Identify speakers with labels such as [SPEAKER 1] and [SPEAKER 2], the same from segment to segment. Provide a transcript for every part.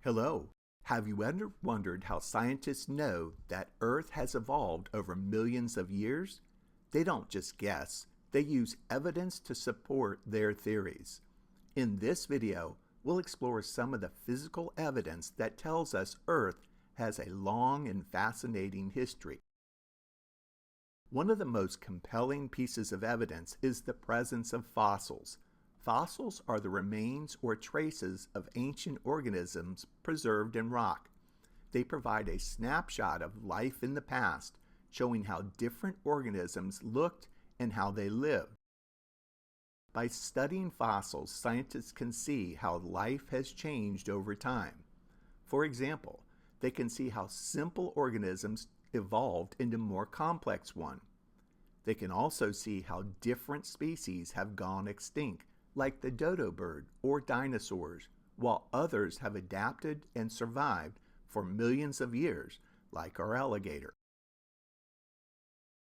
[SPEAKER 1] Hello. Have you ever wondered how scientists know that Earth has evolved over millions of years? They don't just guess, they use evidence to support their theories. In this video, we'll explore some of the physical evidence that tells us Earth has a long and fascinating history. One of the most compelling pieces of evidence is the presence of fossils. Fossils are the remains or traces of ancient organisms preserved in rock. They provide a snapshot of life in the past, showing how different organisms looked and how they lived. By studying fossils, scientists can see how life has changed over time. For example, they can see how simple organisms evolved into more complex ones. They can also see how different species have gone extinct, like the dodo bird or dinosaurs, while others have adapted and survived for millions of years, like our alligator.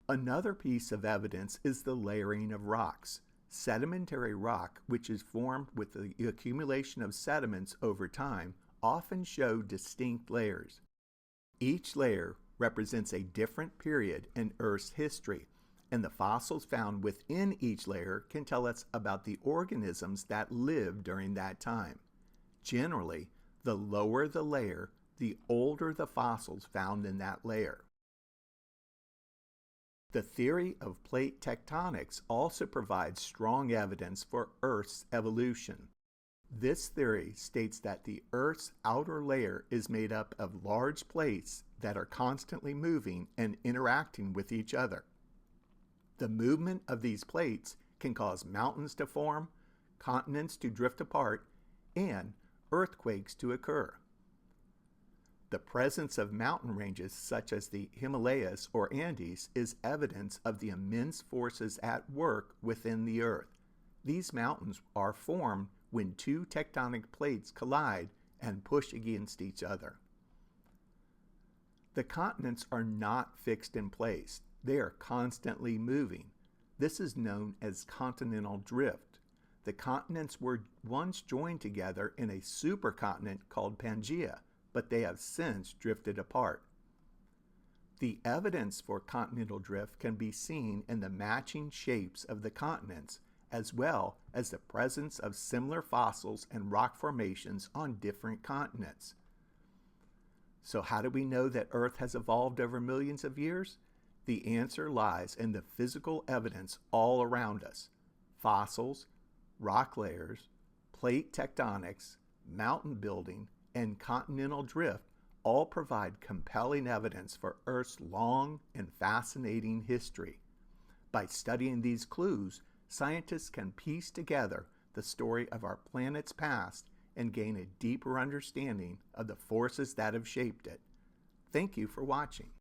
[SPEAKER 1] Another piece of evidence is the layering of rocks. Sedimentary rock, which is formed with the accumulation of sediments over time, often show distinct layers. Each layer represents a different period in Earth's history, and the fossils found within each layer can tell us about the organisms that lived during that time. Generally, the lower the layer, the older the fossils found in that layer. The theory of plate tectonics also provides strong evidence for Earth's evolution. This theory states that the Earth's outer layer is made up of large plates that are constantly moving and interacting with each other. The movement of these plates can cause mountains to form, continents to drift apart, and earthquakes to occur. The presence of mountain ranges such as the Himalayas or Andes is evidence of the immense forces at work within the Earth. These mountains are formed when two tectonic plates collide and push against each other. The continents are not fixed in place. They are constantly moving. This is known as continental drift. The continents were once joined together in a supercontinent called Pangaea, but they have since drifted apart. The evidence for continental drift can be seen in the matching shapes of the continents, as well as the presence of similar fossils and rock formations on different continents. So how do we know that Earth has evolved over millions of years? The answer lies in the physical evidence all around us. Fossils, rock layers, plate tectonics, mountain building, and continental drift all provide compelling evidence for Earth's long and fascinating history. By studying these clues, scientists can piece together the story of our planet's past and gain a deeper understanding of the forces that have shaped it. Thank you for watching.